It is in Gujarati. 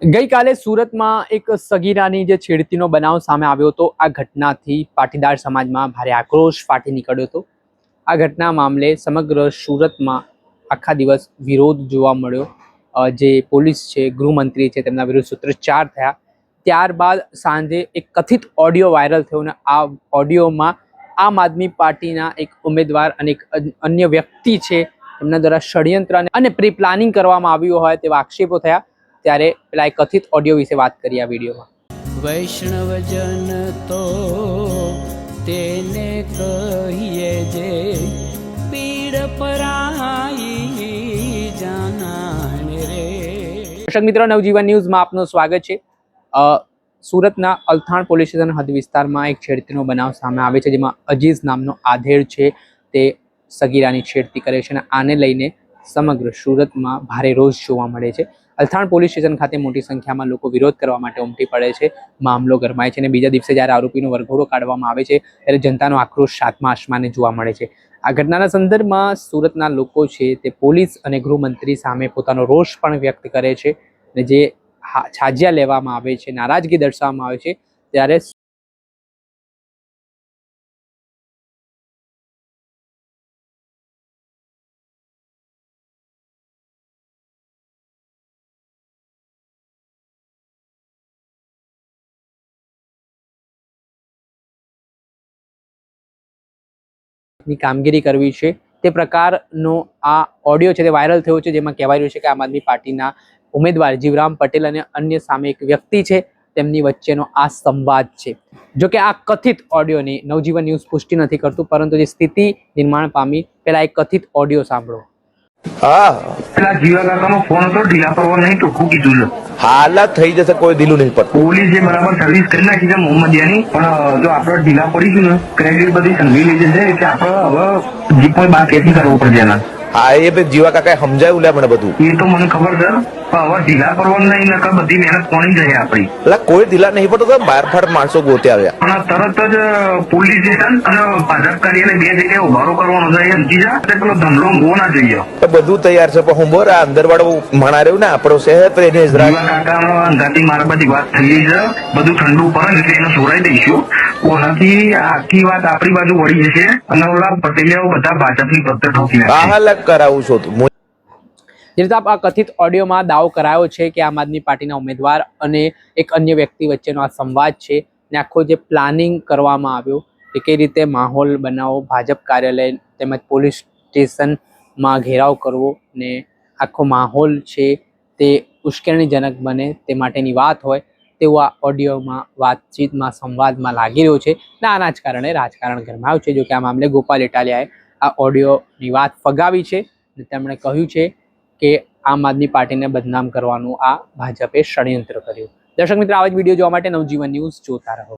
ગઈકાલે સુરતમાં એક સગીરાની જે છેડતીનો બનાવ સામે આવ્યો હતો। આ ઘટનાથી પાટીદાર સમાજમાં ભારે આક્રોશ ફાટી નીકળ્યો હતો। આ ઘટના મામલે સમગ્ર સુરતમાં આખા દિવસ વિરોધ જોવા મળ્યો। જે પોલીસ છે, ગૃહમંત્રી છે, તેમના વિરુદ્ધ સૂત્રોચ્ચાર થયા। ત્યારબાદ સાંજે એક કથિત ઓડિયો વાયરલ થયો અને આ ઓડિયોમાં આમ આદમી પાર્ટીના એક ઉમેદવાર અને એક અન્ય વ્યક્તિ છે તેમના દ્વારા ષડયંત્ર અને પ્રી પ્લાનિંગ કરવામાં આવ્યું હોય તેવા આક્ષેપો થયા। ત્યારે પેલા એક કથિત ઓડિયો વિશે વાત કરી આ વિડીયોમાં। વૈષ્ણવજન તો તેને કહીએ જે પીડ પરાઈ જાનાને રે। દર્શક મિત્રો, નવજીવન ન્યૂઝમાં આપનું સ્વાગત છે। સુરતના અલથાણ પોલીસ સ્ટેશન હદ વિસ્તારમાં એક છેડતીનો બનાવ સામે આવે છે, જેમાં અજીઝ નામનો આધેડ છે તે સગીરાની છેડતી કરે છે અને આને લઈને સમગ્ર સુરતમાં ભારે રોષ જોવા મળે છે। અલથાણ પોલીસ સ્ટેશન ખાતે મોટી સંખ્યામાં લોકો વિરોધ કરવા માટે ઉમટી પડે છે। મામલો ગરમાય છે અને બીજા દિવસે જ્યારે આરોપીનો વરઘોડો કાઢવામાં આવે છે ત્યારે જનતાનો આક્રોશ સાતમા આસમાને જોવા મળે છે। આ ઘટનાના સંદર્ભમાં સુરતના લોકો છે તે પોલીસ અને ગૃહમંત્રી સામે પોતાનો રોષ પણ વ્યક્ત કરે છે અને જે છાજિયા લેવામાં આવે છે, નારાજગી દર્શાવવામાં આવે છે ત્યારે ની કામગીરી કરવી છે તે પ્રકારનો આ ઓડિયો છે તે વાયરલ થયો છે, જેમાં કહેવાય રહ્યું છે કે આમ આદમી પાર્ટીના ઉમેદવાર જીવરામ પટેલ અને અન્ય સામે એક વ્યક્તિ છે તેમની વચ્ચેનો આ સંવાદ છે। જો કે આ કથિત ઓડિયોની નવજીવન ન્યૂઝ પુષ્ટિ નથી કરતું, પરંતુ જે સ્થિતિ નિર્માણ પામી પેલા એક કથિત ઓડિયો સાંભળો। હા, પેલા જીવા કાકાનો ફોન હતો, ઢીલા પડવા નહીં ટૂંકું કીધું છે। હાલત થઈ જશે, કોઈ ઢીલું નહીં પડતું। પોલીસ જે બરાબર સર્વિસ કરી નાખી છે મોહમ્મદિયાની, પણ જો આપણે ઢીલા પડીશું ને ક્રેડિટ બધી સંઘવી લઈ જશે એટલે આપણે હવે જીપ કોઈ બાર કેથી કરવું પડશે એના। હા, એ ભાઈ જીવા કાકાએ સમજાયું લે મને બધું। એ તો મને ખબર છે, પણ હવે ઢીલા પડવાનું નહીં, નકર બધી મહેનત કોની જાય આપણી। એટલે કોઈ ઢીલા નહીં પડતું, તો બાર ફાડ માણસો ગોતે આવ્યા। પણ તરત જ પોલીસ સ્ટેશન અને ભાજપ કાર્યાલય બે જગ્યાએ ઉભારો કરવાનો છે, એ સમજી જા પેલો ધંધો ગો ના જોઈએ। તો બધું તૈયાર છે, પણ હું બોર આ અંદર વાળો મણા રહ્યું ને આપણો શહેર તો એને જીવા કાકાનો અંગાથી મારા બધી વાત થઈ ગઈ છે, બધું ઠંડુ પડે એટલે એને સોરાઈ દઈશું। ઓનાથી આખી વાત આપણી બાજુ વળી જશે અને ઓલા પટેલિયાઓ બધા ભાજપની ભક્ત ઠોકી નાખશે। હાલત કરાવું છું તું। જે રીતે આ કથિત ઓડિયોમાં દાવો કરાયો છે કે આમ આદમી પાર્ટીના ઉમેદવાર અને એક અન્ય વ્યક્તિ વચ્ચેનો આ સંવાદ છે ને આખો જે પ્લાનિંગ કરવામાં આવ્યો કે કઈ રીતે માહોલ બનાવો, ભાજપ કાર્યાલય તેમજ પોલીસ સ્ટેશનમાં ઘેરાવ કરવો ને આખો માહોલ છે તે ઉશ્કેરણીજનક બને તે માટેની વાત હોય તેવું આ ઓડિયોમાં વાતચીતમાં સંવાદમાં લાગી રહ્યો છે ને આના જ કારણે રાજકારણ ગરમાયું છે। જો કે આ મામલે ગોપાલ ઇટાલિયાએ આ ઓડિયોની વાત ફગાવી છે અને તેમણે કહ્યું છે કે આમ આદમી પાર્ટીને બદનામ કરવાનું આ ભાજપે ષડયંત્ર કર્યું। દર્શક મિત્રો, આવા જ વિડીયો જોવા માટે નવજીવન ન્યૂઝ જોતા રહો।